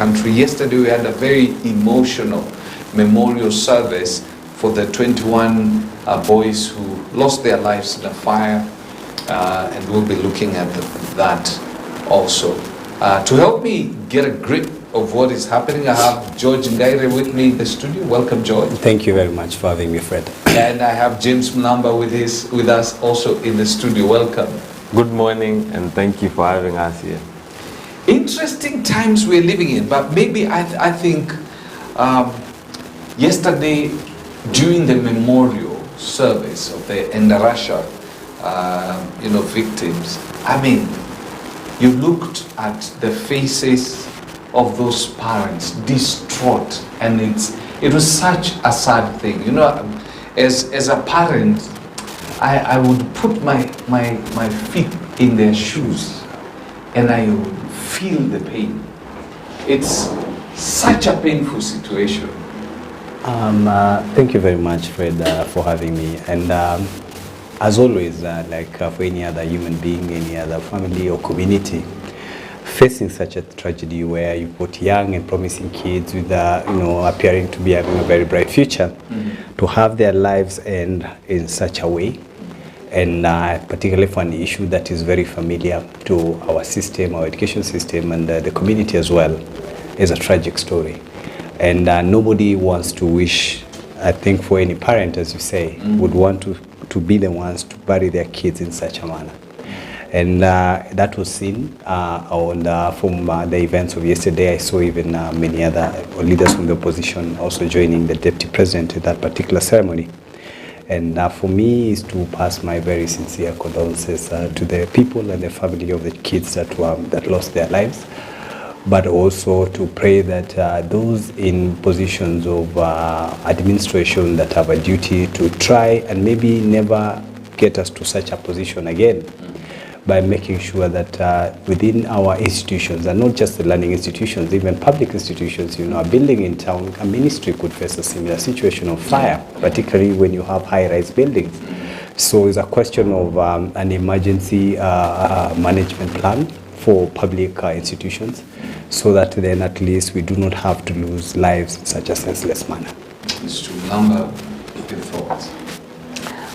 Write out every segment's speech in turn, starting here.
country. Yesterday we had a very emotional memorial service for the 21 boys who lost their lives in a fire, and we'll be looking at that also. To help me get a grip of what is happening, I have George Ngaire with me in the studio. Welcome, George. Thank you very much for having me, Fred. And I have James Mlamba with us also in the studio. Welcome. Good morning, and thank you for having us here. Interesting times we're living in, but maybe I think yesterday during the memorial service of the Endarasha victims, I mean, you looked at the faces of those parents distraught, and it was such a sad thing. You know, as a parent, I would put my feet in their shoes and I would feel the pain. It's such a painful situation. Thank you very much, Fred, for having me. And as always, for any other human being, any other family or community, facing such a tragedy where you put young and promising kids with, appearing to be having a very bright future, to have their lives end in such a way, and particularly for an issue that is very familiar to our system, our education system, and the community as well, is a tragic story. And nobody wants to wish, I think for any parent, as you say, would want to be the ones to bury their kids in such a manner. And that was seen from the events of yesterday. I saw even many other leaders from the opposition also joining the deputy president at that particular ceremony. And for me is to pass my very sincere condolences to the people and the family of the kids that lost their lives, but also to pray that those in positions of administration that have a duty to try and maybe never get us to such a position again, by making sure that within our institutions, and not just the learning institutions, even public institutions, a building in town, a ministry could face a similar situation of fire, particularly when you have high-rise buildings. So it's a question of an emergency management plan for public institutions, so that then at least we do not have to lose lives in such a senseless manner. Mr. Lamba, your thoughts?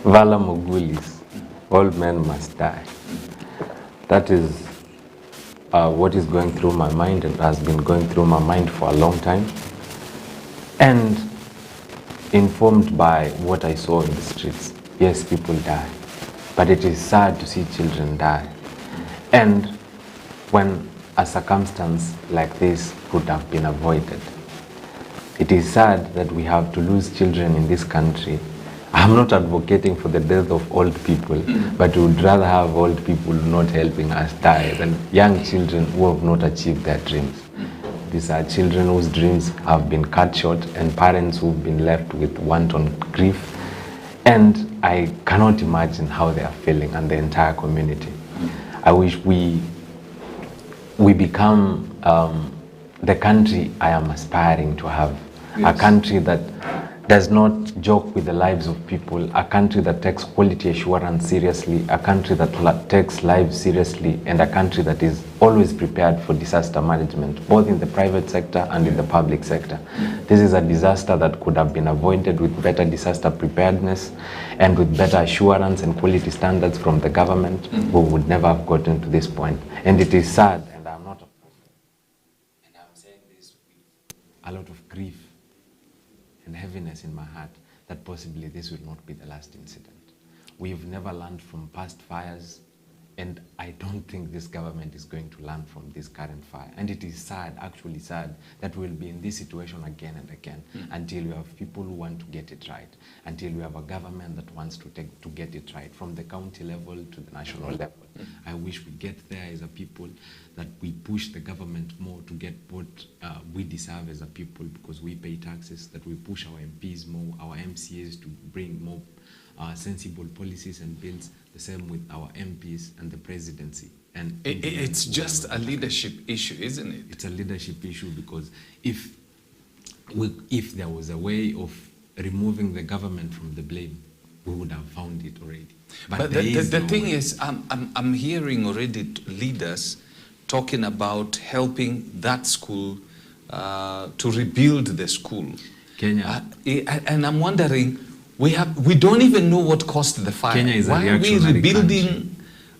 Vala Mugulis, all men must die. That is what is going through my mind and has been going through my mind for a long time. And informed by what I saw in the streets, yes, people die, but it is sad to see children die. And when a circumstance like this could have been avoided, it is sad that we have to lose children in this country. I'm not advocating for the death of old people, but we would rather have old people not helping us die than young children who have not achieved their dreams. These are children whose dreams have been cut short and parents who've been left with wanton grief. And I cannot imagine how they are feeling, and the entire community. I wish we become the country I am aspiring to have. Yes. A country that does not joke with the lives of people, a country that takes quality assurance seriously, a country that takes lives seriously, and a country that is always prepared for disaster management, both in the private sector and in the public sector. This is a disaster that could have been avoided with better disaster preparedness and with better assurance and quality standards from the government. We would never have gotten to this point. And it is sad, and I'm not a prophet, and I'm saying this with a lot of grief and heaviness in my heart, that possibly this will not be the last incident. We've never learned from past fires, and I don't think this government is going to learn from this current fire. And it is sad, actually sad, that we'll be in this situation again and again until we have people who want to get it right, until we have a government that wants to get it right, from the county level to the national level. I wish we get there as a people, that we push the government more to get what we deserve as a people, because we pay taxes, that we push our MPs more, our MCAs to bring more sensible policies and bills, the same with our MPs and the presidency. And it's just a leadership issue, isn't it? It's a leadership issue, because if there was a way of removing the government from the blame, we would have found it already. But the thing is, I'm hearing already leaders talking about helping that school to rebuild the school. Kenya. And I'm wondering, we don't even know what caused the fire. Kenya is Why a are we reactionary rebuilding country.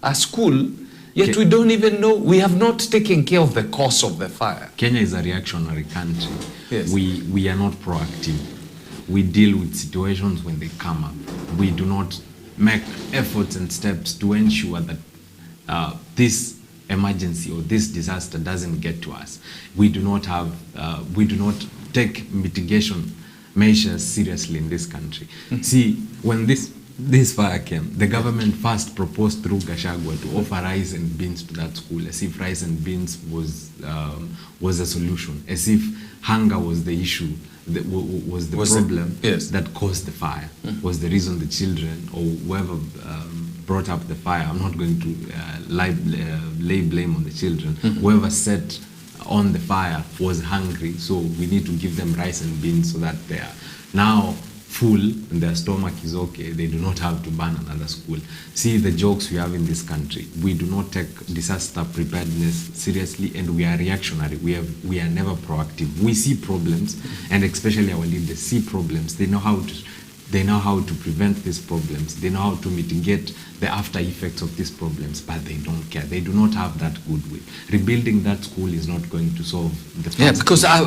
a school, yet we don't even know, we have not taken care of the cause of the fire? Kenya is a reactionary country. Yes. We are not proactive. We deal with situations when they come up. We do not make efforts and steps to ensure that this emergency or this disaster doesn't get to us. We do not take mitigation measures seriously in this country. See, when this fire came, the government first proposed through Gachagua to offer rice and beans to that school, as if rice and beans was a solution, as if hunger was the issue, was the problem that caused the fire, was the reason the children or whoever brought up the fire. I'm not going to lay blame on the children. Whoever set on the fire was hungry, so we need to give them rice and beans so that they are now full and their stomach is okay. They do not have to burn another school. See the jokes we have in this country. We do not take disaster preparedness seriously, and we are reactionary. We are never proactive. We see problems, and especially our leaders see problems. They know how to prevent these problems. They know how to mitigate the after effects of these problems, but they don't care. They do not have that goodwill. Rebuilding that school is not going to solve the first. Yeah, because I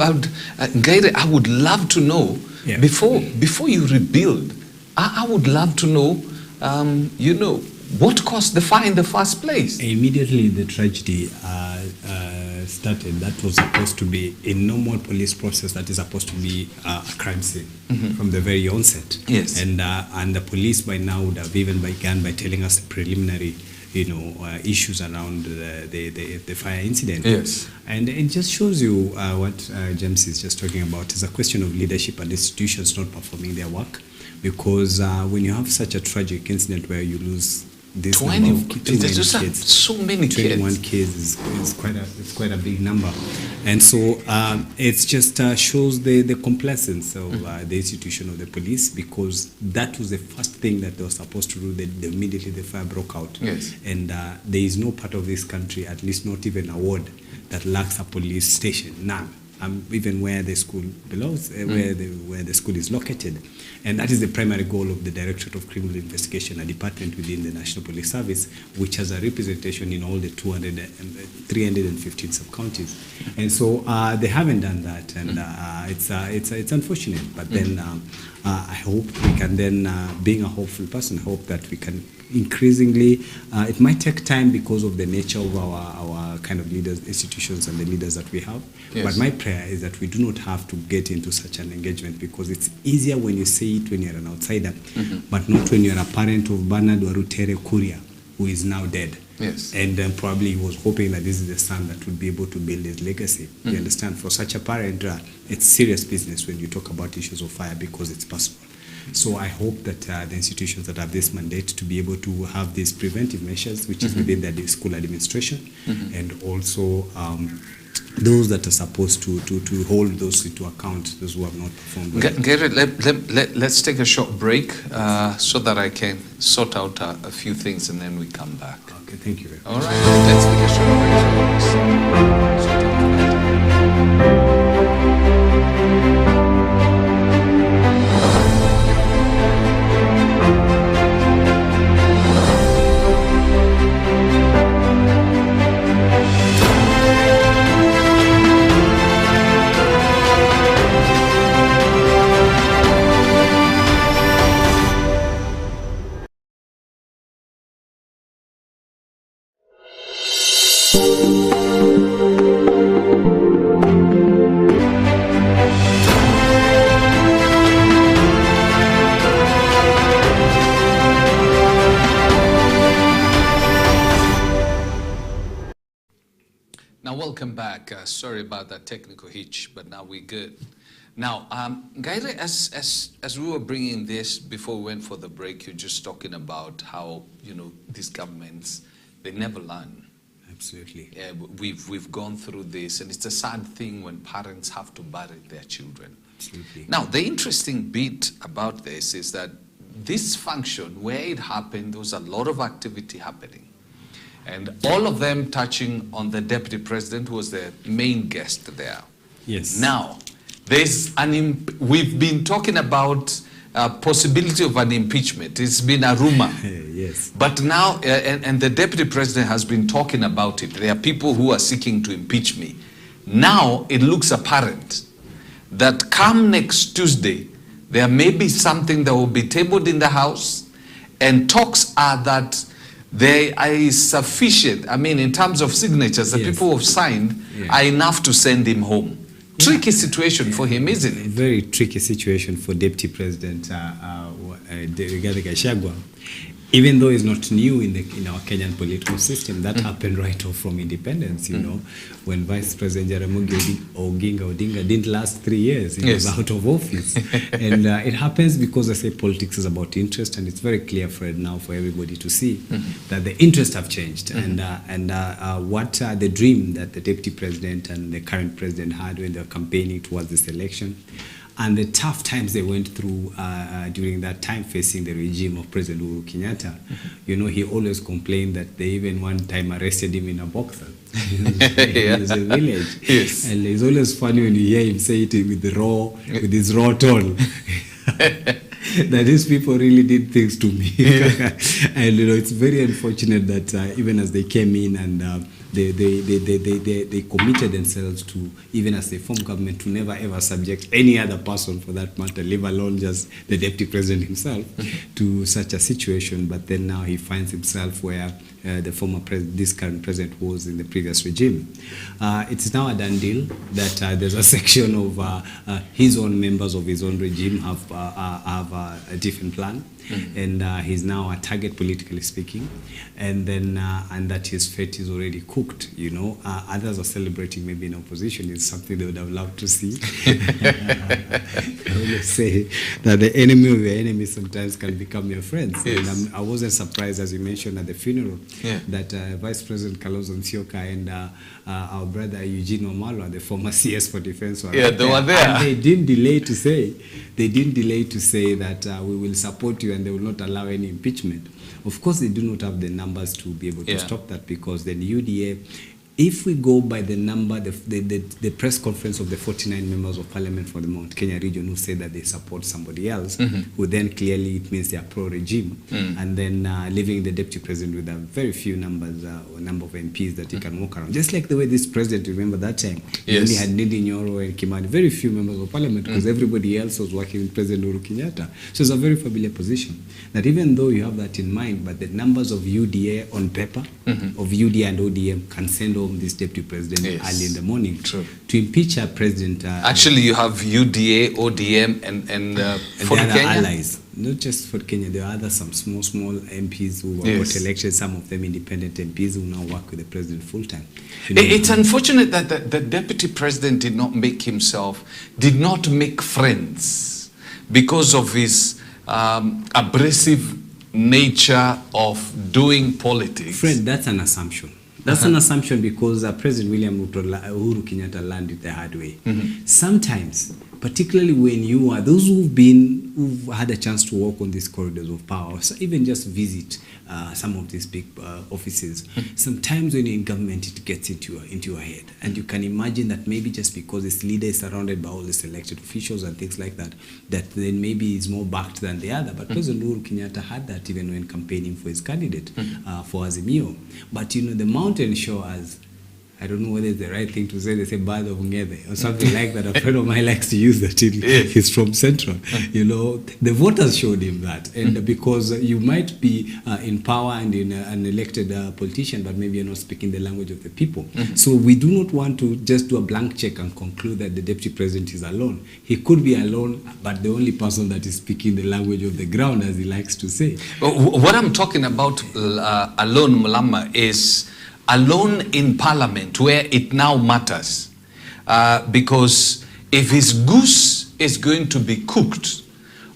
would love to know, before you rebuild, I would love to know, what caused the fire in the first place? Immediately the tragedy started, that was supposed to be a normal police process that is supposed to be a crime scene from the very onset. Yes. And the police by now would have even begun by telling us the preliminary issues around the fire incident. Yes. And it just shows you what James is just talking about. It's a question of leadership and institutions not performing their work. Because when you have such a tragic incident where you lose this number of kids, so many 21 kids. kids is quite a big number, and so it just shows the complacence of the institution of the police, because that was the first thing that they were supposed to do. Immediately the fire broke out. Yes. And there is no part of this country, at least not even a ward, that lacks a police station. None. Even where the school belongs, where the school is located. And that is the primary goal of the Directorate of Criminal Investigation, a department within the National Police Service, which has a representation in all the 315 sub-counties. And so they haven't done that, and it's unfortunate. But then I hope we can then, being a hopeful person, hope that we can increasingly, it might take time because of the nature of our kind of leaders, institutions, and the leaders that we have. Yes. But my prayer is that we do not have to get into such an engagement, because it's easier when you say it when you're an outsider, but not when you're a parent of Bernard Warutere Kuria, who is now dead. Yes. And probably he was hoping that this is the son that would be able to build his legacy. You understand? For such a parent, it's serious business when you talk about issues of fire, because it's personal. So I hope that the institutions that have this mandate to be able to have these preventive measures, which is within the school administration, and also those that are supposed to hold those to account, those who have not performed well. Gary, let's take a short break so that I can sort out a few things, and then we come back. Okay, thank you very much. All right, let's take a short break. Now, welcome back. Sorry about that technical hitch, but now we're good. Now, Gaire, as we were bringing this before we went for the break, you're just talking about how, these governments, they never learn. Absolutely. Yeah, we've gone through this, and it's a sad thing when parents have to bury their children. Absolutely. Now, the interesting bit about this is that this function, where it happened, there was a lot of activity happening. And all of them touching on the deputy president, who was the main guest there. Yes. Now, we've been talking about possibility of an impeachment. It's been a rumor. Yes. But now, and the deputy president has been talking about it. There are people who are seeking to impeach me. Now, it looks apparent that come next Tuesday, there may be something that will be tabled in the House, and talks are that there is sufficient, I mean, in terms of signatures, the people who have signed are enough to send him home. Tricky situation for him, isn't it? Very tricky situation for Deputy President Rigathi Gachagua. Even though it's not new in our Kenyan political system, that happened right off from independence, you know, when Vice President Jaramogi Oginga Odinga didn't last 3 years, he was out of office. And it happens because I say politics is about interest, and it's very clear, Fred, now for everybody to see that the interests have changed. And what the dream that the Deputy President and the current President had when they were campaigning towards this election, and the tough times they went through during that time facing the regime of President Uhuru Kenyatta. You know, he always complained that they even one time arrested him in a boxer. In his village. Yes. And it's always funny when you hear him say it with his raw tone. That these people really did things to me. And you know, it's very unfortunate that even as they came in and they committed themselves to, even as they formed government, to never ever subject any other person for that matter, leave alone just the deputy president himself, to such a situation. But then now he finds himself where the former president, this current president, was in the previous regime. It's now a done deal that there's a section of his own members of his own regime have a different plan. And he's now a target, politically speaking, and then and that his fate is already cooked. You know, others are celebrating maybe in opposition. It's something they would have loved to see. I always say that the enemy of your enemy sometimes can become your friends. Yes. And I wasn't surprised, as you mentioned at the funeral, that Vice President Kalonzo Musyoka and our brother Eugene Wamalwa, the former CS for Defense, were they were there. And they didn't delay to say that we will support you and they will not allow any impeachment. Of course, they do not have the numbers to be able to stop that, because then UDA, if we go by the number, the press conference of the 49 members of parliament for the Mount Kenya region who say that they support somebody else, who then clearly it means they are pro-regime, and then leaving the deputy president with a very few numbers, number of MPs that he can walk around. Just like the way this president, remember that time, he only had Ndindi Nyoro and Kimani, very few members of parliament, because everybody else was working with President Uhuru Kenyatta. So it's a very familiar position. That even though you have that in mind, but the numbers of UDA on paper, of UDA and ODM can send over this deputy president early in the morning. True. To impeach a president. Actually, you have UDA, ODM, and for the other Kenya allies. Not just for Kenya, there are other some small MPs who got elected. Some of them independent MPs who now work with the president full time. You know, it's unfortunate that the deputy president did not make friends because of his abrasive nature of doing politics. Fred, that's an assumption. That's an assumption because President William Uhuru Kenyatta learned it the hard way. Sometimes, particularly when you are those who've had a chance to walk on these corridors of power, so even just visit some of these big offices, sometimes when you're in government, it gets into your head. And you can imagine that maybe just because this leader is surrounded by all these elected officials and things like that, that then maybe is more backed than the other. But President Uhuru Kenyatta had that even when campaigning for his candidate for Azimio. But you know, the mountain show as, I don't know whether it's the right thing to say, they say Bad of Ngebe or something like that. A friend of mine likes to use that. He's from Central. You know, the voters showed him that. And because you might be in power and in an elected politician, but maybe you're not speaking the language of the people. So we do not want to just do a blank check and conclude that the deputy president is alone. He could be alone, but the only person that is speaking the language of the ground, as he likes to say. What I'm talking about alone, Mulama, is alone in parliament where it now matters, because if his goose is going to be cooked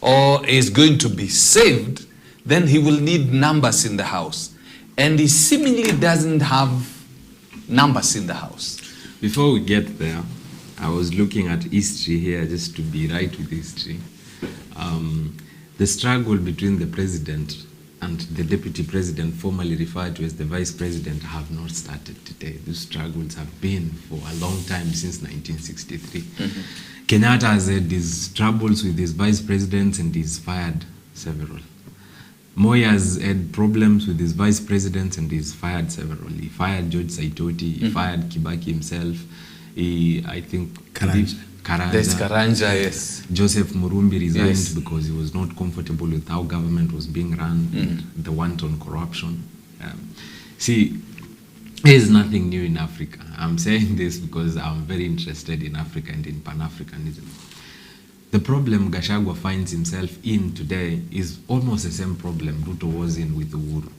or is going to be saved, then he will need numbers in the house, and he seemingly doesn't have numbers in the house. Before we get there, I was looking at history here, just to be right with history. The struggle between the president and the deputy president, formerly referred to as the vice president, have not started today. These struggles have been for a long time, since 1963. Kenyatta has had his troubles with his vice presidents and he's fired several. Moi has had problems with his vice presidents and he's fired several. He fired George Saitoti, he fired Kibaki himself, I think Karanja. There's Karanja, yes. Joseph Murumbi resigned because he was not comfortable with how government was being run, and the wanton corruption. See, there is nothing new in Africa. I'm saying this because I'm very interested in Africa and in Pan-Africanism. The problem Gachagua finds himself in today is almost the same problem Ruto was in with Uhuru.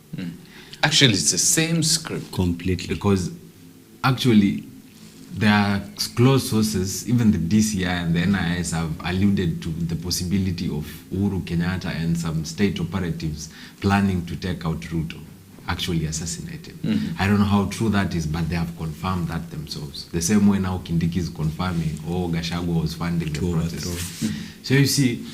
Actually, it's the same script. Completely. Because actually, there are close sources, even the DCI and the NIS have alluded to the possibility of Uhuru Kenyatta and some state operatives planning to take out Ruto, actually assassinate him. I don't know how true that is, but they have confirmed that themselves. The same way now Kindiki is confirming, Gachagua was funding the process. So you see,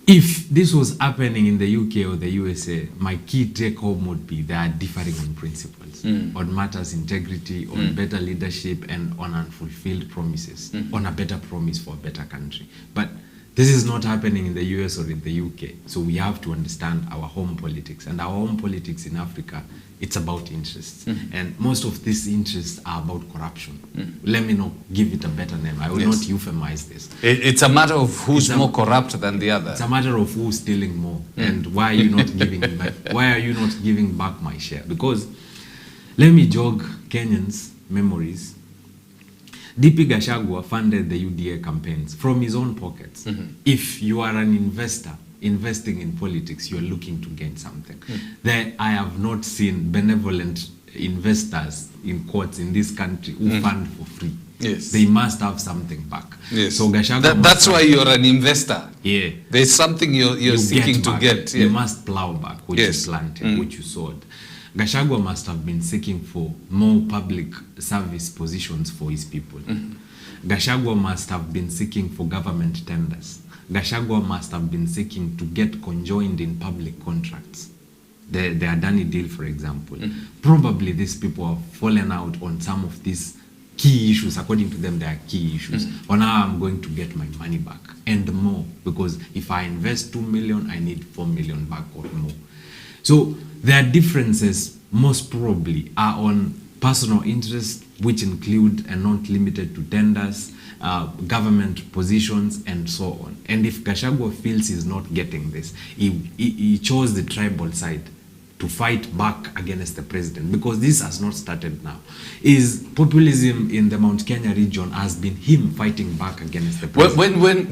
if this was happening in the UK or the USA, my key take home would be they are differing on principles, on matters integrity, on better leadership, and on unfulfilled promises, on a better promise for a better country. But this is not happening in the US or in the UK. So we have to understand our home politics. And our home politics in Africa, it's about interests. And most of these interests are about corruption. Let me not give it a better name. I will not euphemize this. It's a matter of who's more corrupt than the other. It's a matter of who's stealing more. And why are you not giving me back? Why are you not giving back my share? Because let me jog Kenyans' memories. DP Gachagua funded the UDA campaigns from his own pockets. If you are an investor investing in politics, you are looking to gain something. There, I have not seen benevolent investors, in quotes, in this country who fund for free. Yes. They must have something back. Yes. So Gachagua that's why you're an investor. Yeah. There's something you're seeking to get. You must plow back what you planted, what you sowed. Gachagua must have been seeking for more public service positions for his people. Gachagua must have been seeking for government tenders. Gachagua must have been seeking to get conjoined in public contracts. The Adani deal, for example. Probably these people have fallen out on some of these key issues. According to them, they are key issues. On how I'm going to get my money back and more. Because if I invest 2 million, I need 4 million back or more. So their differences most probably are on personal interests, which include and not limited to tenders, government positions, and so on. And if Gachagua feels he's not getting this, he chose the tribal side to fight back against the president, because this has not started now. Is populism in the Mount Kenya region has been him fighting back against the president.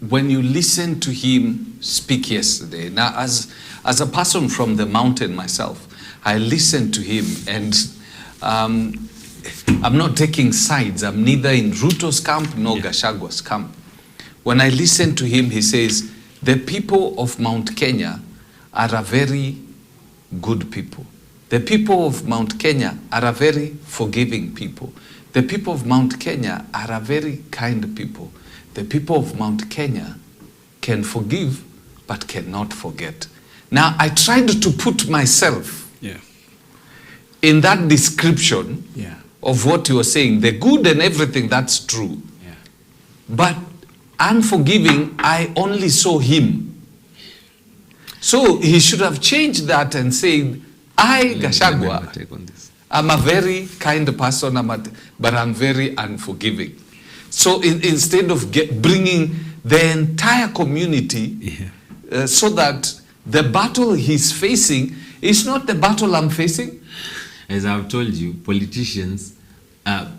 When you listen to him speak yesterday, now as a person from the mountain myself, I listened to him, and I'm not taking sides. I'm neither in Ruto's camp nor Gachagua's camp. When I listen to him, he says, the people of Mount Kenya are a very good people. The people of Mount Kenya are a very forgiving people. The people of Mount Kenya are a very kind people. The people of Mount Kenya can forgive but cannot forget. Now, I tried to put myself in that description of what you were saying, the good and everything, that's true. But unforgiving, I only saw him. So he should have changed that and said, Gachagua, I'm a very kind person, but I'm very unforgiving. So instead of bringing the entire community so that the battle he's facing is not the battle I'm facing. As I've told you, politicians,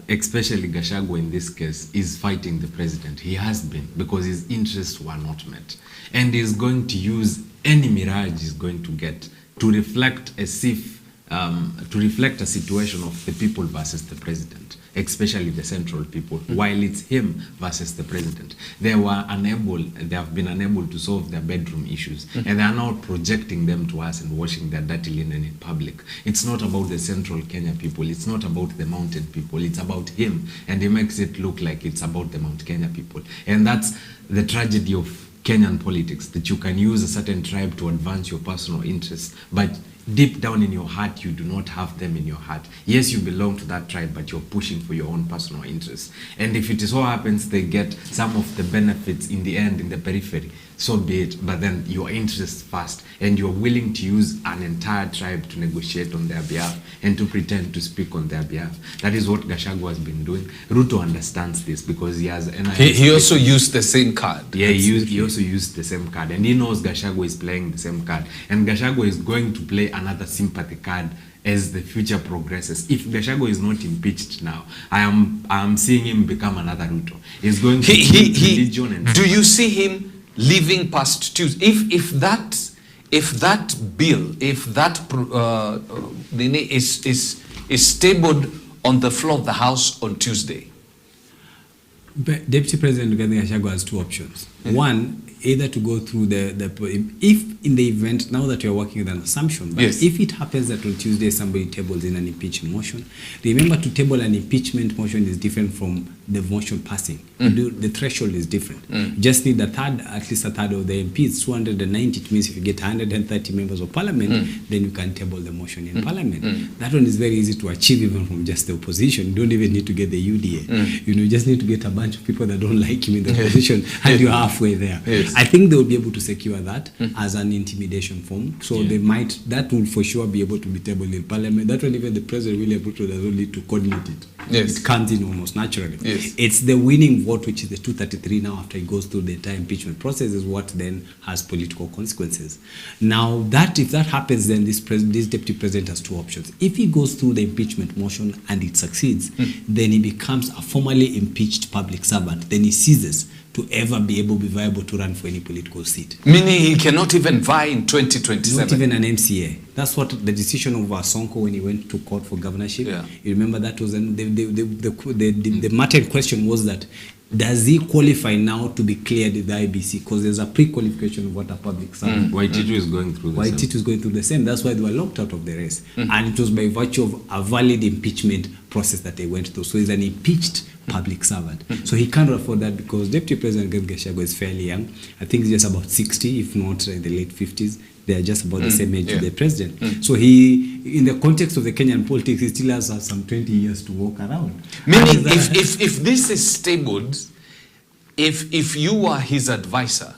especially Gachagua in this case, is fighting the president. He has been, because his interests were not met. And he's going to use any mirage he's going to get to reflect as if, to reflect a situation of the people versus the president, especially the central people, while it's him versus the president. They have been unable to solve their bedroom issues, and they are now projecting them to us and washing their dirty linen in public. It's not about the central Kenya people, it's not about the mountain people, it's about him, and he makes it look like it's about the Mount Kenya people. And that's the tragedy of Kenyan politics, that you can use a certain tribe to advance your personal interests, but deep down in your heart, you do not have them in your heart. Yes, you belong to that tribe, but you're pushing for your own personal interests. And if it so happens they get some of the benefits in the end, in the periphery, so be it. But then your interests first, and you're willing to use an entire tribe to negotiate on their behalf and to pretend to speak on their behalf. That is what Gachagua has been doing. Ruto understands this because he has... He also used the same card. Yeah, he also used the same card. And he knows Gachagua is playing the same card. And Gachagua is going to play another sympathy card as the future progresses. If Gachagua is not impeached now, I am seeing him become another Ruto. He's going to religion and... Do you see him living past Tuesday? If that bill, if that is tabled on the floor of the House on Tuesday? But Deputy President Rigathi Gachagua has two options. One, either to go through if in the event, now that you're working with an assumption, but if it happens that on Tuesday somebody tables in an impeachment motion, remember to table an impeachment motion is different from the motion passing. The threshold is different. You just need at least a third of the MPs, 290. It means if you get 130 members of parliament, then you can table the motion in parliament. That one is very easy to achieve even from just the opposition. You don't even need to get the UDA. You just need to get a bunch of people that don't like him in the opposition, and you're halfway there. I think they will be able to secure that as an intimidation form. So that will for sure be able to be tabled in parliament. That one even the president will able to doesn't need to coordinate it. It comes in almost naturally. It's the winning vote, which is the 233 now after it goes through the entire impeachment process, is what then has political consequences. Now if that happens, then this deputy president has two options. If he goes through the impeachment motion and it succeeds, then he becomes a formally impeached public servant. Then he ceases to ever be viable to run for any political seat. Meaning he cannot even vie in 2027? Not even an MCA. That's what the decision of Sonko when he went to court for governorship. You remember that was the matter in question was that does he qualify now to be cleared with the IBC? Because there's a pre-qualification of what a public servant. Waititu is going through the same. Waititu is going through the same. That's why they were locked out of the race. And it was by virtue of a valid impeachment process that they went through. So he's an impeached public servant. So he can't afford that because Deputy President Rigathi Gachagua is fairly young. I think he's just about 60, if not in the late 50s. They are just about the same age as the president. So he, in the context of the Kenyan politics, he still has some 20 years to walk around. Meaning, if this is tabled, if you were his advisor,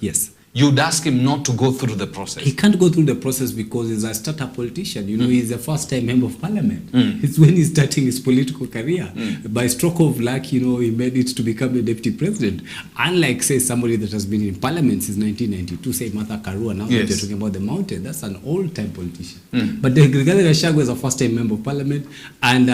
you'd ask him not to go through the process. He can't go through the process because he's a startup politician. He's a first-time member of parliament. It's when he's starting his political career. By stroke of luck, he made it to become a deputy president. Unlike, say, somebody that has been in parliament since 1992, say Martha Karua, now that you're talking about the mountain, that's an old-time politician. But Rigathi Gachagua is a first-time member of parliament, and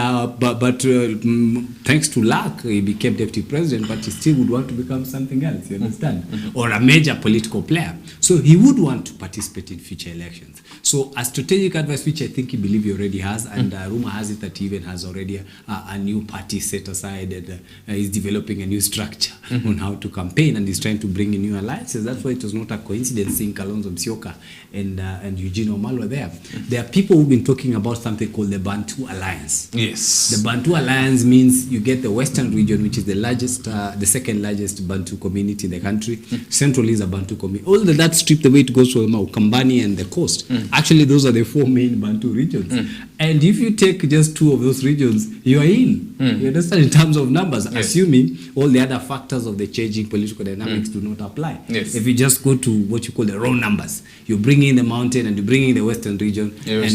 thanks to luck, he became deputy president, but he still would want to become something else, you understand? Or a major political player. So he would want to participate in future elections. So a strategic advice, which I think he believes he already has, and rumor has it that he even has already a new party set aside and is developing a new structure on how to campaign, and is trying to bring in new alliances. That's why it was not a coincidence seeing Kalonzo Musyoka and Eugene Wamalwa there. There are people who've been talking about something called the Bantu Alliance. The Bantu Alliance means you get the Western region, which is the largest, the second largest Bantu community in the country. Central is a Bantu community. All that strip, the way it goes from Ukambani and the coast. Actually, those are the four main Bantu regions. And if you take just two of those regions, you are in. You understand, in terms of numbers, assuming all the other factors of the changing political dynamics do not apply. If you just go to what you call the raw numbers, you bring in the mountain and you bring in the Western region, and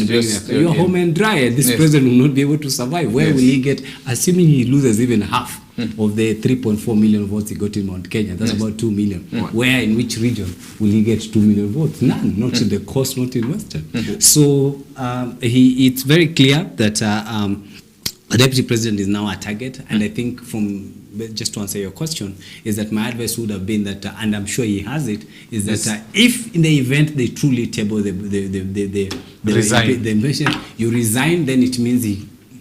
you're home and dry. And this president will not be able to survive. Where will he get, assuming he loses even half of the 3.4 million votes he got in Mount Kenya? That's about 2 million. Where, in which region will he get 2 million votes? None. Not in the coast, not in Western. So it's very clear that the deputy president is now a target, and I think just to answer your question, is that my advice would have been that, and I'm sure he has it, is that if in the event they truly table the motion, you resign, then it means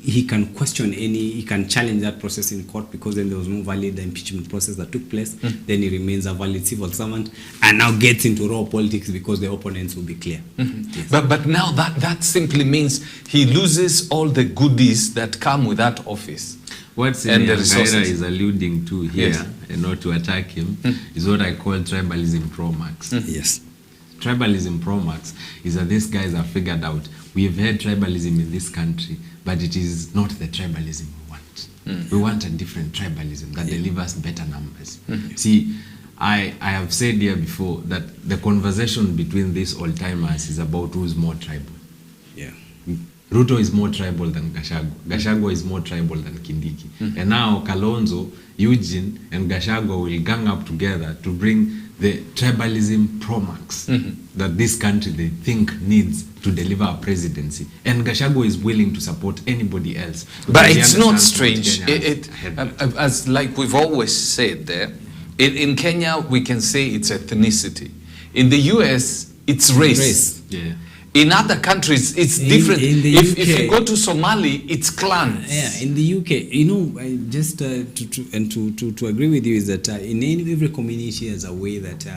he can question he can challenge that process in court, because then there was no valid impeachment process that took place. Then he remains a valid civil servant and now gets into raw politics because the opponents will be clear. But now that simply means he loses all the goodies that come with that office. what and Senior the Gaira resources. is alluding to here, Yes. and not to attack him, is what I call tribalism pro max. Yes. Tribalism pro max is that these guys have figured out we've had tribalism in this country, but it is not the tribalism we want. We want a different tribalism that delivers better numbers. See, I have said here before that the conversation between these old-timers is about who's more tribal. Yeah. Ruto is more tribal than Gachagua. Gachagua is more tribal than Kindiki. And now Kalonzo, Eugene, and Gachagua will gang up together to bring the tribalism pro-max that this country they think needs to deliver a presidency. And Gachagua is willing to support anybody else. But because he it's not understands what strange. Kenya has ahead. As like we've always said there, in Kenya we can say it's ethnicity. In the US, it's race. Yeah. In other countries, it's different. in the If UK you go to Somali, it's clans. Yeah, in the UK, just to agree with you is that in every community has a way that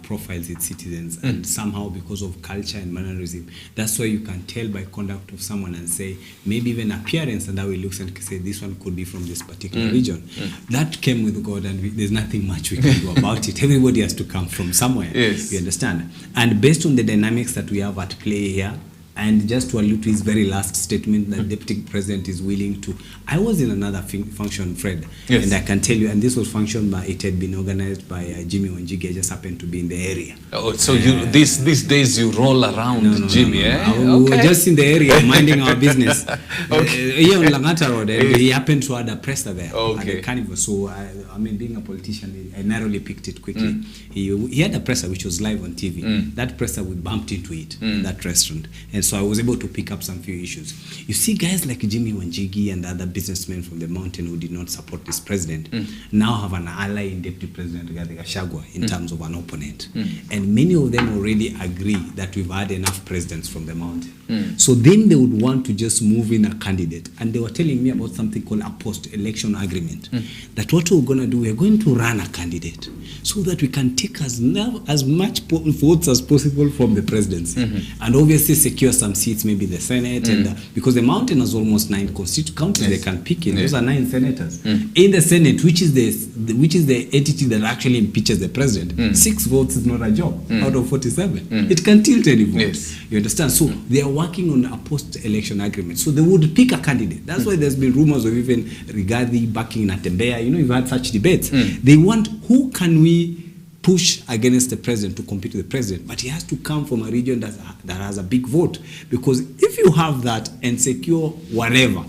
profiles its citizens, and somehow because of culture and mannerism, that's why you can tell by conduct of someone and say maybe even appearance and how he looks and say this one could be from this particular region. That came with God, and there's nothing much we can do about it. Everybody has to come from somewhere. Yes. You understand? And based on the dynamics that we have at play here, and just to allude to his very last statement that Deputy President is willing to. I was in another function, Fred, yes. and I can tell you, and this was function by, it had been organized by Jimmy Wanjigi. I just happened to be in the area. Oh, so you these days you roll around, Jimmy, eh? We were just in the area minding our business. Here on Langata Road, and he happened to have a presser there at the carnival. So, I mean, being a politician, I narrowly picked it quickly. He had a presser which was live on TV. That presser, we bumped into it in that restaurant. And so I was able to pick up some few issues. You see guys like Jimmy Wanjigi and other businessmen from the mountain who did not support this president now have an ally in Deputy President Rigathi Gachagua in terms of an opponent. And many of them already agree that we've had enough presidents from the mountain. So then they would want to just move in a candidate. And they were telling me about something called a post-election agreement. That what we're going to do, we're going to run a candidate so that we can take as much votes as possible from the presidency. And obviously secure some seats, maybe the Senate, and because the mountain has almost 9 constituent counties they can pick in. Those are 9 senators. In the Senate, which is the entity that actually impeaches the president, 6 votes is not a job out of 47. It can tilt any vote. Yes. You understand? So they are working on a post-election agreement. So they would pick a candidate. That's why there's been rumors of even Rigathi backing Natembeya. You know, you've had such debates. They want, who can we push against the president to compete with the president, but he has to come from a region that has a big vote, because if you have that and secure whatever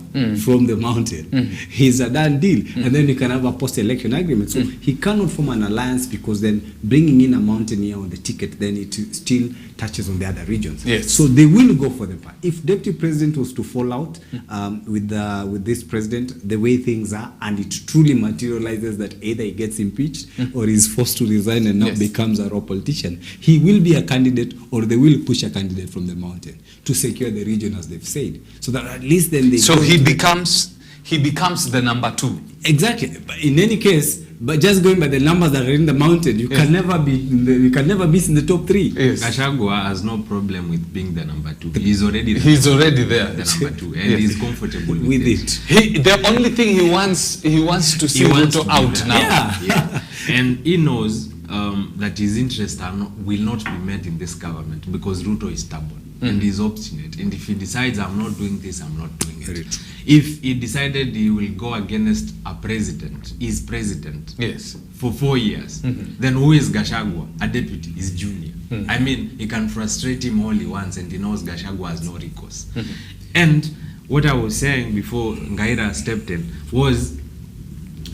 from the mountain, he's a done deal, and then you can have a post-election agreement. So he cannot form an alliance, because then bringing in a mountaineer on the ticket, then it still touches on the other regions. Yes. So they will go for the part. If Deputy President was to fall out with this president, the way things are, and it truly materializes that either he gets impeached or he's forced to resign and now becomes a raw politician, he will be a candidate, or they will push a candidate from the mountain to secure the region, as they've said, so that at least then they. So he becomes the number 2. Exactly. But in any case, but just going by the numbers that are in the mountain, you can never be in the top 3. Yes. Gachagua has no problem with being the number 2. He's already there. The number 2, and he's comfortable with it. The only thing he wants to see Ruto out now. Yeah. And he knows that his interests will not be met in this government, because Ruto is stubborn and he's obstinate. And if he decides, I'm not doing this, I'm not doing it. If he decided he will go against a president, his president, for 4 years, then who is Gachagua? A deputy, is junior. I mean, he can frustrate him all he wants, and he knows Gachagua has no recourse. And what I was saying before Gaira stepped in was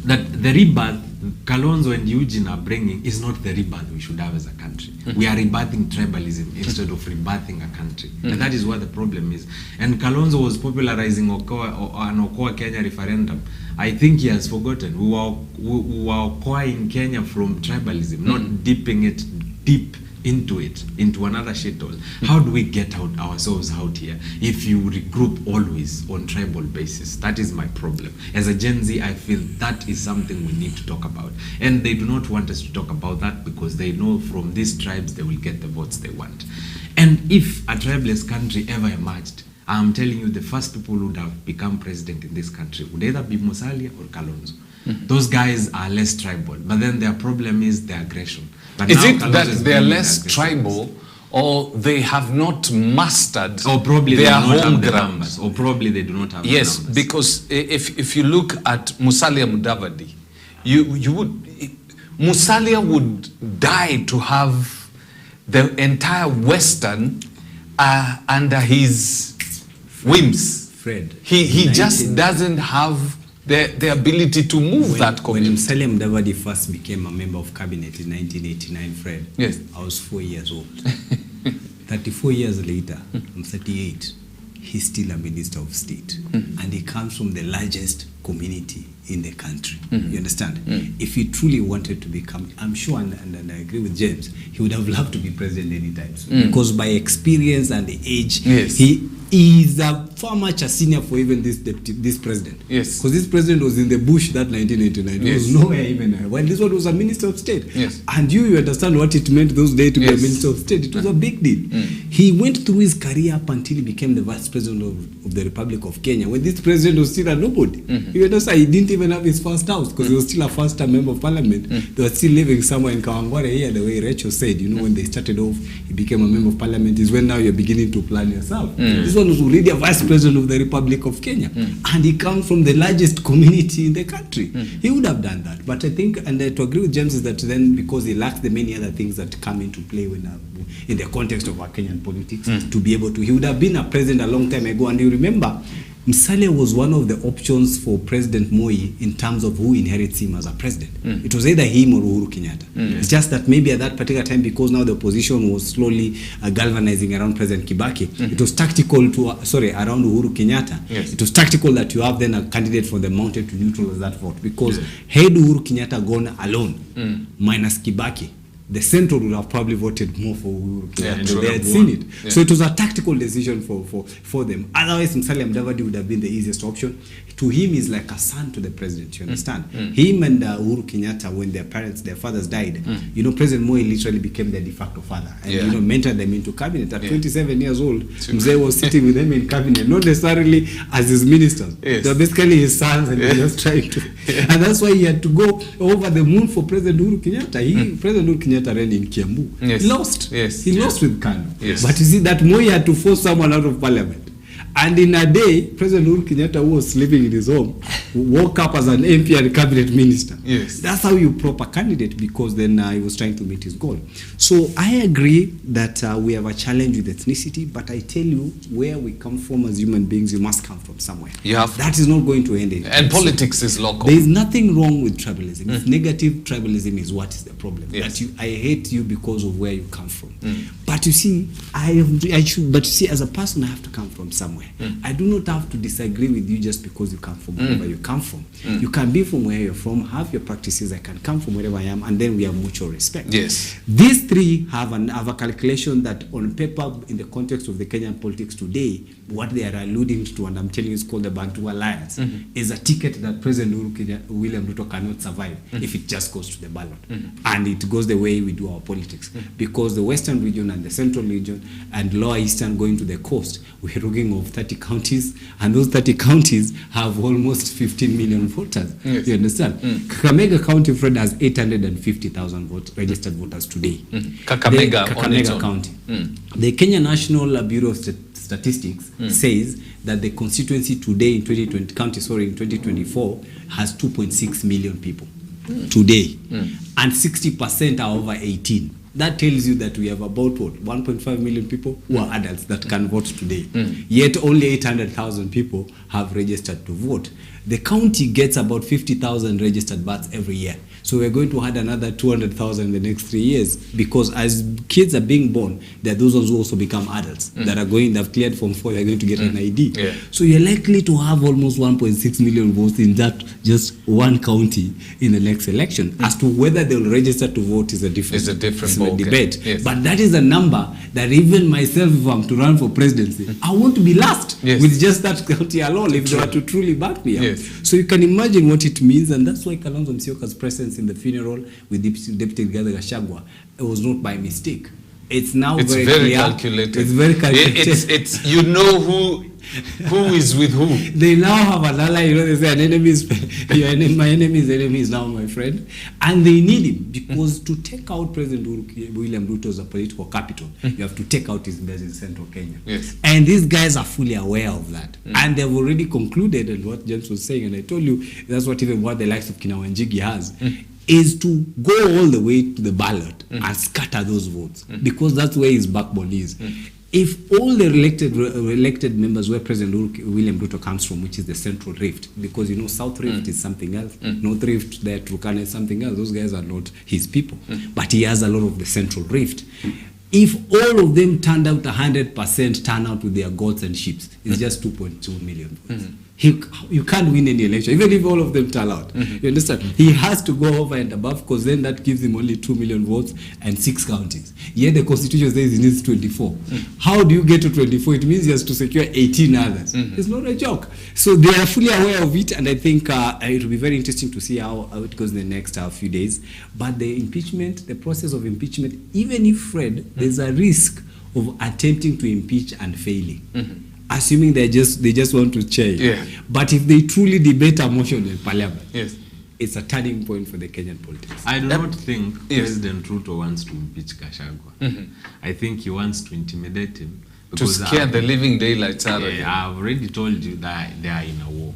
that the rebirth Kalonzo and Eugene are bringing is not the rebirth we should have as a country. We are rebirthing tribalism instead of rebirthing a country. And that is what the problem is. And Kalonzo was popularizing an Okoa Kenya referendum. I think he has forgotten. We were Okoa in Kenya from tribalism, not dipping it deep into another shithole. How do we get ourselves out here if you regroup always on tribal basis? That is my problem. As a Gen Z, I feel that is something we need to talk about. And they do not want us to talk about that, because they know from these tribes they will get the votes they want. And if a tribeless country ever emerged, I'm telling you, the first people who would have become president in this country would either be Musalia or Kalonzo. Those guys are less tribal, but then their problem is their aggression. But is it Kalonzo that is they are bringing less the aggression. tribal, or they have not mastered Or probably they their do not home have the ground? numbers. Or probably they do not have Yes, the numbers. because if you look at Musalia Mudavadi, you would Musalia would die to have the entire Western under his whims. Fred. He just doesn't have the ability to move that When community. Musalia Mudavadi first became a member of cabinet in 1989, Fred, Yes. I was 4 years old. 34 years later, I'm 38, he's still a minister of state. And he comes from the largest community in the country. You understand? If he truly wanted to become, I'm sure, and I agree with James, he would have loved to be president anytime soon. Because by experience and age, Yes. he is far much a senior for even this president. Yes. Because this president was in the bush that 1989. He was Yes. nowhere even. While this one was a minister of state. Yes. And you understand what it meant those days to be a Yes. minister of state. It was a big deal. He went through his career up until he became the vice president of the Republic of Kenya, when this president was still a nobody. You understand? He didn't even have his first house because he was still a first-time member of parliament. They were still living somewhere in Kawangware here, the way Rachel said. You know, when they started off, he became a member of parliament, is when now you're beginning to plan yourself. This one was already a vice president of the Republic of Kenya. And he comes from the largest community in the country. He would have done that. But I think, and to agree with James, is that then because he lacks the many other things that come into play when in the context of our Kenyan politics, to be able to, he would have been a president a long time ago. And you remember, Musalia was one of the options for President Moi in terms of who inherits him as a president. It was either him or Uhuru Kenyatta. It's just that maybe at that particular time, because now the opposition was slowly galvanizing around President Kibaki, it was tactical to, around Uhuru Kenyatta. Yes. It was tactical that you have then a candidate from the mountain to neutralize that vote. Because had Uhuru Kenyatta gone alone, minus Kibaki, the Central would have probably voted more for Uhuru Kenyatta. true. They had seen it. Yeah. So it was a tactical decision for them. Otherwise, Musalia Mudavadi would have been the easiest option. To him, he's like a son to the president, you understand? Him and Uhuru Kenyatta, when their fathers died, you know, President Moi literally became their de facto father. And, you know, mentored them into cabinet. At 27 years old, Mzee was sitting with them in cabinet, not necessarily as his ministers. Yes. They were basically his sons, and he was just trying to. And that's why he had to go over the moon for President Uhuru Kenyatta. President Uhuru Kenyatta ran in Kiambu. Yes. He lost. Yes. He lost with Kanu. Yes. But you see that Moi had to force someone out of parliament. And in a day, President Uhuru Kenyatta, who was sleeping in his home, woke up as an MP and cabinet minister. Yes. That's how you prop a candidate, because then he was trying to meet his goal. So I agree that we have a challenge with ethnicity, but I tell you, where we come from as human beings, you must come from somewhere. You have- That is not going to end it. And politics is local. There is nothing wrong with tribalism. If negative tribalism is what is the problem. Yes. That I hate you because of where you come from. But you see, but you see, as a person, I have to come from somewhere. I do not have to disagree with you just because you come from wherever you come from. You can be from where you're from, have your practices, I can come from wherever I am, and then we have mutual respect. Yes. These three have a calculation that on paper, in the context of the Kenyan politics today, what they are alluding to, and I'm telling you, it's called the Bantu Alliance, is a ticket that President William Ruto cannot survive if it just goes to the ballot. And it goes the way we do our politics. Because the Western region and the Central region and Lower Eastern going to the coast, we're talking of 30 counties, and those 30 counties have almost 15 million voters. Yes. You understand? Kakamega County, Fred, has 850,000 registered voters today. Kakamega on its Kakamega own. County. The Kenya National Bureau of Statistics says that the constituency today in 2024 has 2.6 million people today, and 60% are over 18. That tells you that we have about 1.5 million people who are adults that can vote today. Yet only 800,000 people have registered to vote. The county gets about 50,000 registered births every year. So we're going to add another 200,000 in the next 3 years, because as kids are being born, there are those ones who also become adults that are going, they've cleared Form 4, they're going to get an ID. Yeah. So you're likely to have almost 1.6 million votes in that just one county in the next election. As to whether they'll register to vote is a different, debate. Yes. But that is a number that even myself, if I'm to run for presidency, I want to be last with just that county alone, if they were to truly back me up. Yes. So you can imagine what it means, and that's why Kalonzo Musyoka's presence in the funeral with Deputy Rigathi Gachagua, it was not by mistake. It's now It's very very clear. calculated. It's very calculated. It's you know who is with who. They now have another, they say an enemy is your enemy, my enemy's enemy is now my friend. And they need him because to take out President William Ruto as a political capital, you have to take out his base in central Kenya. Yes. And these guys are fully aware of that. And they've already concluded, and what James was saying, and I told you, that's what even what the likes of Kinawanjigi has, is to go all the way to the ballot and scatter those votes, because that's where his backbone is. If all the elected members where President William Ruto comes from, which is the Central Rift, because South Rift is something else, North Rift, there Turkana is something else, those guys are not his people, but he has a lot of the Central Rift. If all of them turned out 100% turnout with their goats and sheep, it's just 2.2 million votes. You can't win any election, even if all of them turn out. You understand? He has to go over and above, because then that gives him only 2 million votes and 6 counties. Yet the constitution says he needs 24. How do you get to 24? It means he has to secure 18 others. It's not a joke. So they are fully aware of it, and I think it will be very interesting to see how it goes in the next few days. But the impeachment, the process of impeachment, even if Fred, there's a risk of attempting to impeach and failing. Assuming they just want to change. Yeah. But if they truly debate a motion in parliament, Yes. it's a turning point for the Kenyan politics. I do not think Yes. President Ruto wants to impeach Gachagua. I think he wants to intimidate him. To because scare the living daylights out of yeah, him. I've already told you that they are in a war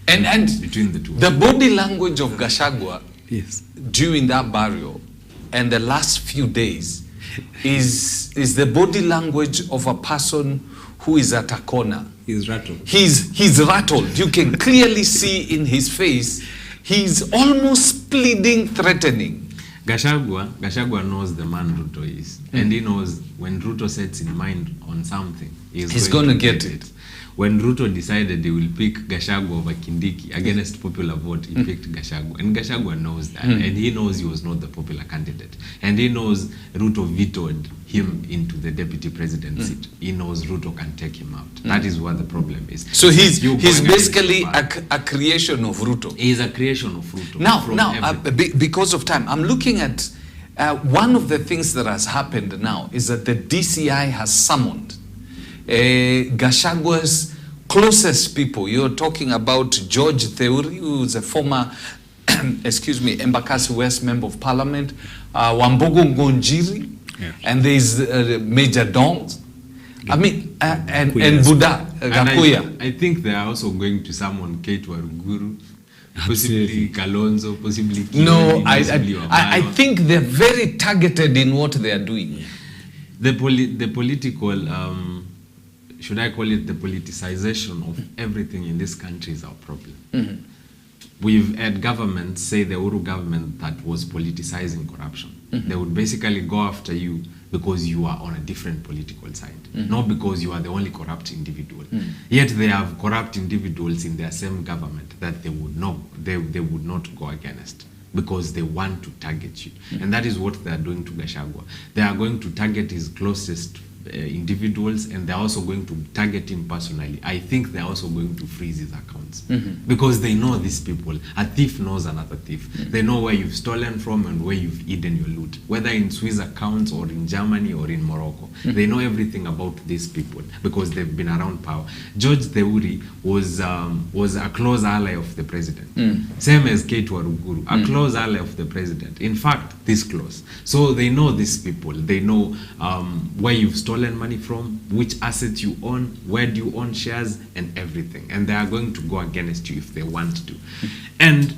And between the two. the body language of Gachagua Yes. during that burial and the last few days is the body language of a person who is at a corner. He's rattled. He's rattled. You can clearly see in his face, he's almost pleading, threatening. Gachagua knows the man Ruto is. And he knows when Ruto sets in mind on something, he's going to get it. When Ruto decided he will pick Gachagua over Kindiki against popular vote, he picked Gachagua. And Gachagua knows that. And he knows he was not the popular candidate. And he knows Ruto vetoed him into the deputy president seat. He knows Ruto can take him out. That is what the problem is. So he's basically a a creation of Ruto. He is a creation of Ruto. Now, because of time, I'm looking at one of the things that has happened now is that the DCI has summoned Gashagua's closest people. You're talking about George Theuri, who is a former, Embakasi West Member of Parliament, Wambogo Ngonjiri, and there's Major Dons. I mean, and Buddha Gakuya. I think they are also going to summon Kate Waruguru, possibly Kalonzo, possibly Kioni, No, possibly I think they're very targeted in what they are doing. The political, should I call it the politicization of everything in this country is our problem. We've had governments, say the Uru government, that was politicizing corruption. They would basically go after you because you are on a different political side, not because you are the only corrupt individual. Yet they have corrupt individuals in their same government that they would not go against, because they want to target you. And that is what they are doing to Gachagua. They are going to target his closest individuals, and they're also going to target him personally. I think they're also going to freeze his accounts because they know these people. A thief knows another thief. They know where you've stolen from and where you've hidden your loot, whether in Swiss accounts or in Germany or in Morocco. They know everything about these people because they've been around power. George Theuri was a close ally of the president, same as Kate Waruguru, a close ally of the president. In fact, this close. So they know these people. They know where you've stolen money from, which assets you own, where do you own shares, and everything. And they are going to go against you if they want to. And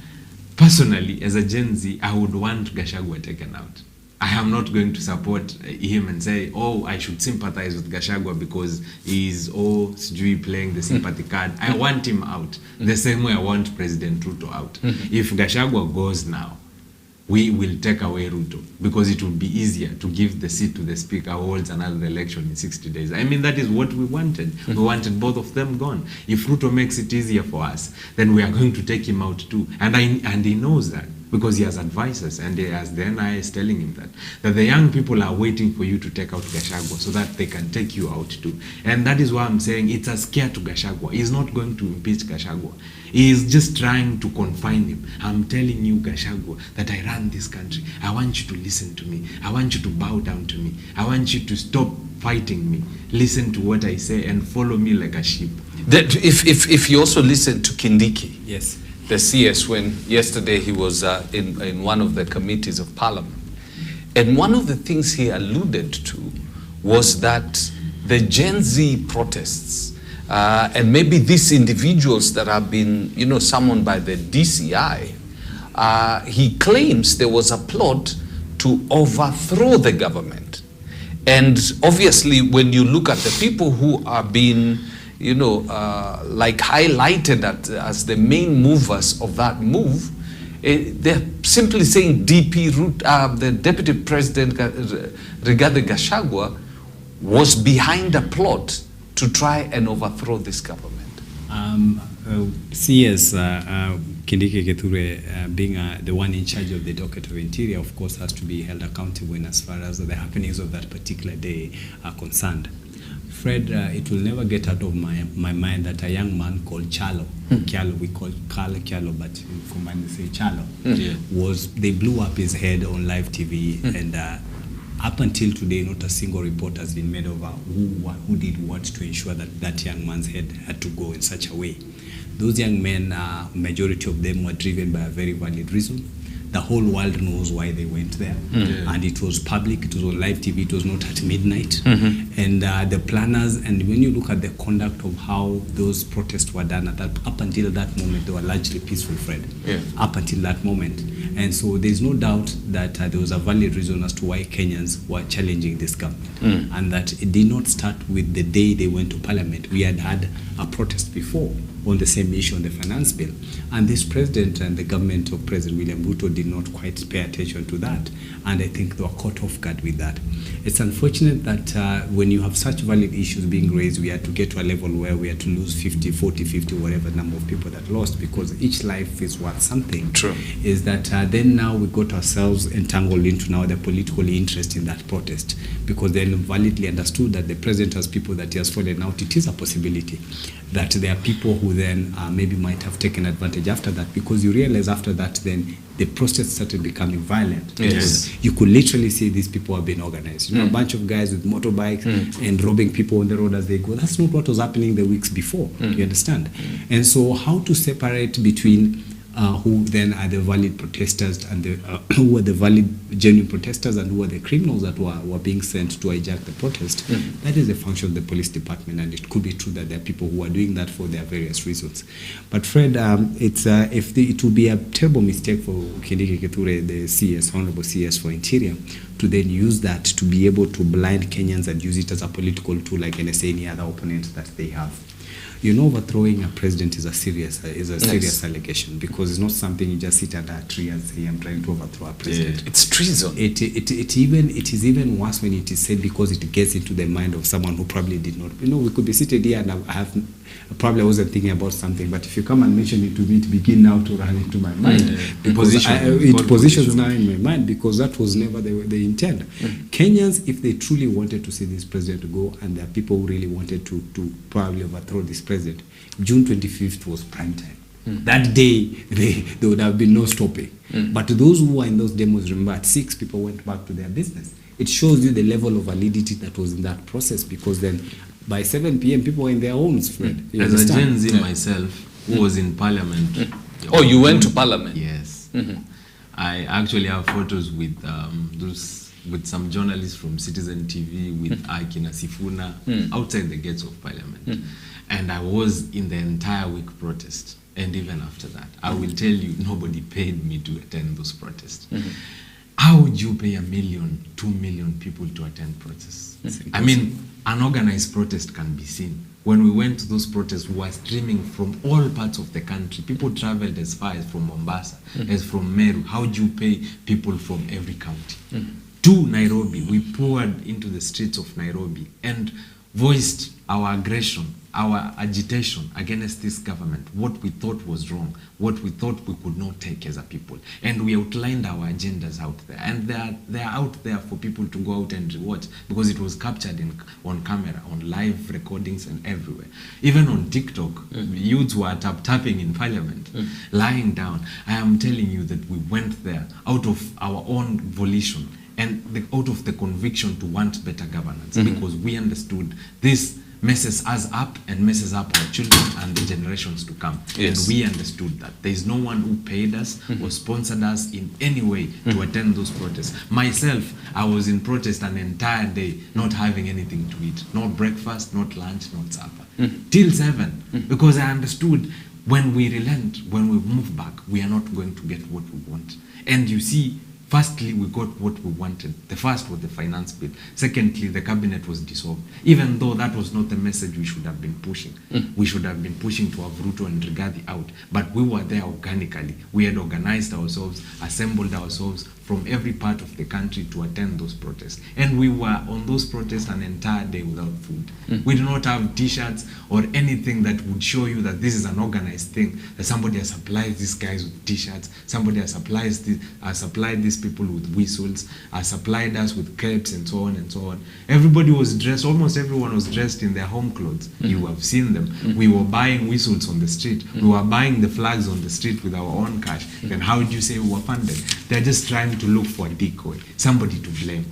personally, as a Gen Z, I would want Gachagua taken out. I am not going to support him and say, oh, I should sympathize with Gachagua because he's playing the sympathy card. I want him out the same way I want President Ruto out. If Gachagua goes now, we will take away Ruto because it will be easier to give the seat to the speaker who holds another election in 60 days. I mean, that is what we wanted. We wanted both of them gone. If Ruto makes it easier for us, then we are going to take him out too. And he knows that. because he has advisors, and the NIS telling him that the young people are waiting for you to take out Gachagua so that they can take you out too. And that is why I'm saying it's a scare to Gachagua. He's not going to impeach Gachagua. He is just trying to confine him. I'm telling you, Gachagua, that I run this country. I want you to listen to me. I want you to bow down to me. I want you to stop fighting me. Listen to what I say and follow me like a sheep. That if you also listen to Kindiki, Yes. the CS, when yesterday he was in one of the committees of Parliament, and one of the things he alluded to was that the Gen Z protests, and maybe these individuals that have been, summoned by the DCI, he claims there was a plot to overthrow the government. And obviously, when you look at the people who are being, like highlighted as the main movers of that move, they're simply saying the Deputy President Rigathi Gachagua was behind a plot to try and overthrow this government. CS Kindiki Kithure, being the one in charge of the docket of interior, of course, has to be held accountable in as far as the happenings of that particular day are concerned. Fred, it will never get out of my mind that a young man called Chalo, we call Carl Chalo, but for mine they say Chalo, they blew up his head on live TV, and up until today, not a single report has been made over who did what to ensure that that young man's head had to go in such a way. Those young men, majority of them were driven by a very valid reason. The whole world knows why they went there. And it was public, it was on live TV, it was not at midnight. And the planners, and when you look at the conduct of how those protests were done, up until that moment, they were largely peaceful, Fred. Up until that moment. And so there's no doubt that there was a valid reason as to why Kenyans were challenging this government. And that it did not start with the day they went to Parliament. We had had a protest before on the same issue, on the finance bill. And this president and the government of President William Ruto did not quite pay attention to that. And I think they were caught off guard with that. It's unfortunate that when you have such valid issues being raised, we had to get to a level where we had to lose 50, 40, 50, whatever number of people that lost, because each life is worth something. True. Is that then now we got ourselves entangled into now the political interest in that protest, because then validly understood that the president has people that he has fallen out. It is a possibility that there are people who then maybe might have taken advantage after that, because you realize after that then the protest started becoming violent. Yes. You could literally see these people have been organized. A bunch of guys with motorbikes and robbing people on the road as they go. That's not what was happening the weeks before. You understand? And so how to separate between who then are the valid protesters and who were the valid genuine protesters and who were the criminals that were being sent to hijack the protest. That is a function of the police department, and it could be true that there are people who are doing that for their various reasons. But Fred, it would be a terrible mistake for Kindiki Kithure, the CS, Honorable CS for Interior, to then use that to be able to blind Kenyans and use it as a political tool like any other opponent that they have. Overthrowing a president is a serious allegation, because it's not something you just sit under a tree and say, I'm trying to overthrow a president. It's treason. It is even worse when it is said, because it gets into the mind of someone who probably did not. We could be seated here and I wasn't thinking about something, but if you come and mention it to me, it begin now to run into my mind. Because it positions now in my mind, because that was never the intent. Kenyans, if they truly wanted to see this president go, and there are people who really wanted to probably overthrow this president, June 25th was prime time. That day, there would have been no stopping. But those who were in those demos, remember, at 6 people went back to their business. It shows you the level of validity that was in that process, because then by 7 p.m. people were in their homes, Fred. As a Gen Z myself, who was in Parliament. Oh, you went to Parliament? Yes. I actually have photos with some journalists from Citizen TV, with Akina Sifuna, outside the gates of Parliament. And I was in the entire week protest. And even after that, I will tell you, nobody paid me to attend those protests. How would you pay 1 million, 2 million people to attend protests? I mean, an organized protest can be seen. When we went to those protests, we were streaming from all parts of the country. People traveled as far as from Mombasa, as from Meru. How would you pay people from every county? To Nairobi, we poured into the streets of Nairobi and voiced our aggression our agitation against this government, what we thought was wrong, what we thought we could not take as a people. And we outlined our agendas out there. And they are out there for people to go out and watch, because it was captured on camera, on live recordings and everywhere. Even on TikTok, youths were tapping in parliament, lying down. I am telling you that we went there out of our own volition and out of the conviction to want better governance, because we understood this messes us up and messes up our children and the generations to come. Yes. And we understood that. There is no one who paid us or sponsored us in any way to attend those protests. Myself, I was in protest an entire day, not having anything to eat. Not breakfast, not lunch, not supper. Till 7. Because I understood when we relent, when we move back, we are not going to get what we want. And you see, firstly, we got what we wanted. The first was the finance bill. Secondly, the cabinet was dissolved. Even though that was not the message we should have been pushing. We should have been pushing to have Ruto and Rigathi out. But we were there organically. We had organized ourselves, assembled ourselves from every part of the country to attend those protests. And we were on those protests an entire day without food. We did not have t-shirts or anything that would show you that this is an organized thing, that somebody has supplied these guys with t-shirts, somebody has supplied these people with whistles, has supplied us with crepes and so on and so on. Everybody was dressed, almost everyone was dressed in their home clothes. You have seen them. We were buying whistles on the street. We were buying the flags on the street with our own cash. Then how would you say we were funded? They're just trying to look for a decoy, somebody to blame.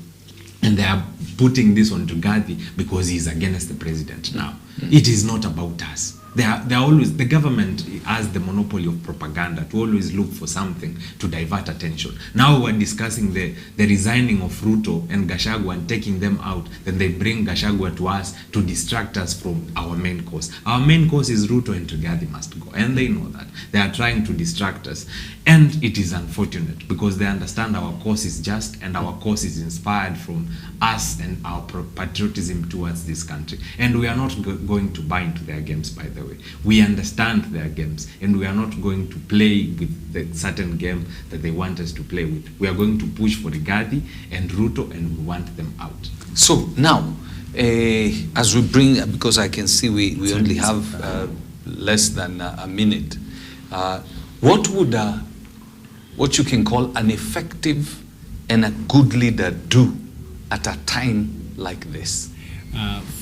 And they are putting this on Rigathi because he's against the president now. It is not about us. They are always, the government has the monopoly of propaganda to always look for something to divert attention. Now we're discussing the resigning of Ruto and Gachagua and taking them out. Then they bring Gachagua to us to distract us from our main cause. Our main cause is Ruto and Rigathi must go. And they know that. They are trying to distract us. And it is unfortunate because they understand our cause is just and our cause is inspired from us and our patriotism towards this country. And we are not going to buy into their games, by the way. We understand their games and we are not going to play with the certain game that they want us to play with. We are going to push for Rigathi and Ruto and we want them out. So now, as we bring, because I can see we only have less than a minute, what you can call an effective and a good leader do at a time like this?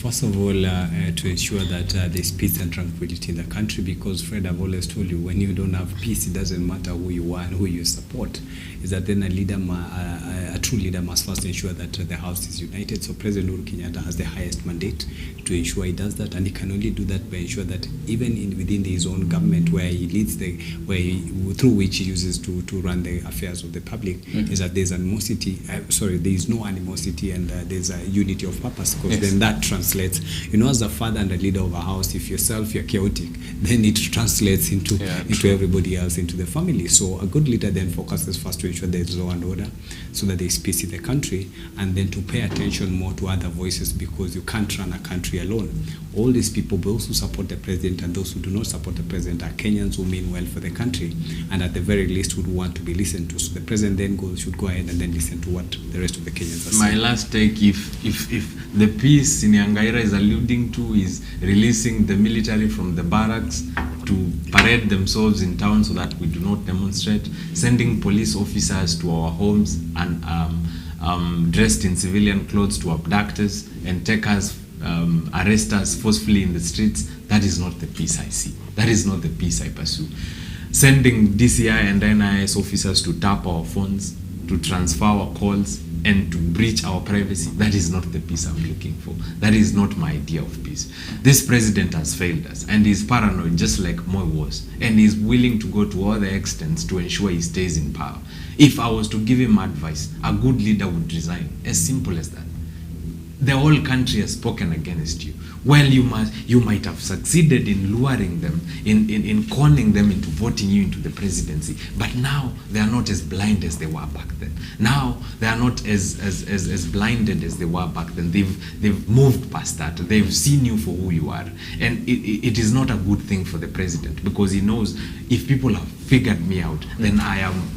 First of all, to ensure that there's peace and tranquility in the country, because Fred, I've always told you, when you don't have peace, it doesn't matter who you are and who you support. Is that then a true leader must first ensure that the House is united. So President Uhuru Kenyatta has the highest mandate to ensure he does that, and he can only do that by ensure that even within his own government, where he leads through which he uses to run the affairs of the public, is that there's animosity. There is no animosity, and there's a unity of purpose, because then that translates, as a father and a leader of a house, if you're chaotic, then it translates into everybody else, into the family. So a good leader then focuses first to ensure there's law and order, so that there's peace in the country, and then to pay attention more to other voices, because you can't run a country alone. All these people, those who support the president and those who do not support the president, are Kenyans who mean well for the country, and at the very least would want to be listened to. So the president then should go ahead and then listen to what the rest of the Kenyans are saying. My last take, if the peace Sinyangaira is alluding to is releasing the military from the barracks to parade themselves in town so that we do not demonstrate, sending police officers to our homes and dressed in civilian clothes to abduct us and take us, arrest us forcefully in the streets, that is not the peace I see. That is not the peace I pursue. Sending DCI and NIS officers to tap our phones, to transfer our calls, and to breach our privacy, that is not the peace I'm looking for. That is not my idea of peace. This president has failed us, and he's paranoid just like Moi was, and he's willing to go to all the extents to ensure he stays in power. If I was to give him advice, a good leader would resign. As simple as that. The whole country has spoken against you. Well, you might have succeeded in luring them, in conning them into voting you into the presidency, but now they are not as blind as they were back then. Now they are not as blinded as they were back then. They've moved past that. They've seen you for who you are, and it is not a good thing for the president, because he knows if people have figured me out, then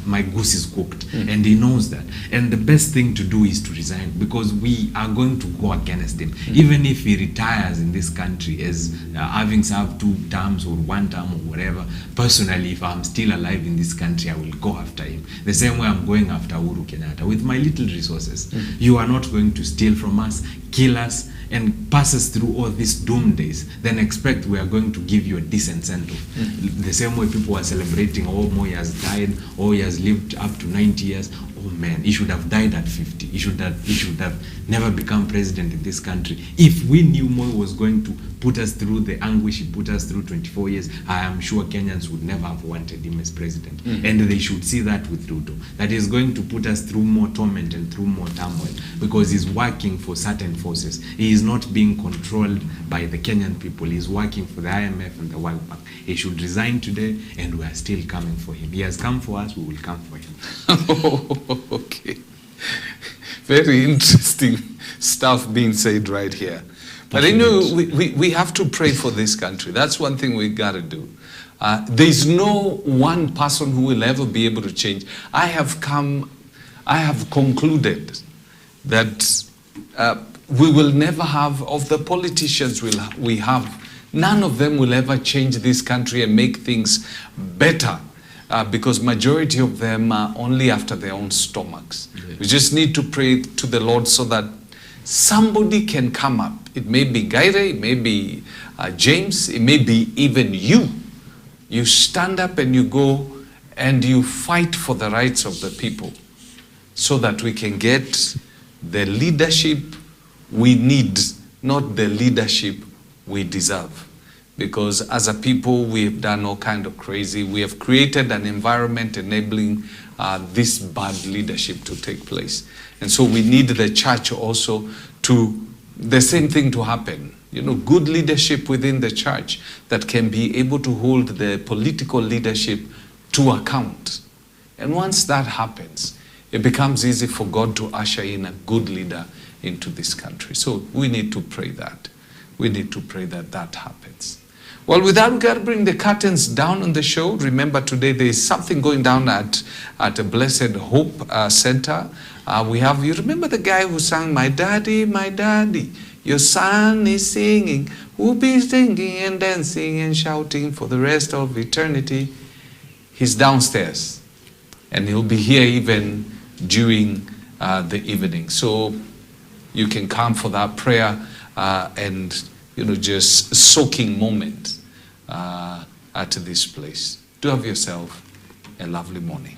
my goose is cooked. And he knows that. And the best thing to do is to resign, because we are going to go against him. Even if he retires in this country as having served 2 terms or 1 term or whatever, personally, if I'm still alive in this country, I will go after him. The same way I'm going after Uhuru Kenyatta with my little resources. You are not going to steal from us, kill us, and pass us through all these doom days, then expect we are going to give you a decent send-off. The same way people are celebrating, oh, Moi has died, oh, he has lived up to 90 years. Oh man, he should have died at 50. He should have never become president in this country. If we knew Moi was going to put us through the anguish he put us through 24 years, I am sure Kenyans would never have wanted him as president. And they should see that with Ruto, that he's going to put us through more torment and through more turmoil, because he's working for certain forces. He is not being controlled by the Kenyan people. He's working for the IMF and the World Bank. He should resign today, and we are still coming for him. He has come for us, we will come for him. Okay. Very interesting stuff being said right here. But I know we have to pray for this country. That's one thing we got to do. There's no one person who will ever be able to change. I have concluded that we will never have, of the politicians we have, none of them will ever change this country and make things better. Because majority of them are only after their own stomachs. Yes. We just need to pray to the Lord so that somebody can come up. It may be Gaire, it may be James, it may be even you. You stand up and you go and you fight for the rights of the people so that we can get the leadership we need, not the leadership we deserve. Because as a people, we have done all kind of crazy. We have created an environment enabling this bad leadership to take place. And so we need the church also to, the same thing to happen. You know, good leadership within the church that can be able to hold the political leadership to account. And once that happens, it becomes easy for God to usher in a good leader into this country. So we need to pray that. We need to pray that that happens. Well, with that, we got to bring the curtains down on the show. Remember, today there is something going down at a Blessed Hope Center. We have, you remember the guy who sang, my daddy, your son is singing. We'll be singing and dancing and shouting for the rest of eternity. He's downstairs. And he'll be here even during the evening. So you can come for that prayer and, you know, just soaking moment at this place. Do have yourself a lovely morning.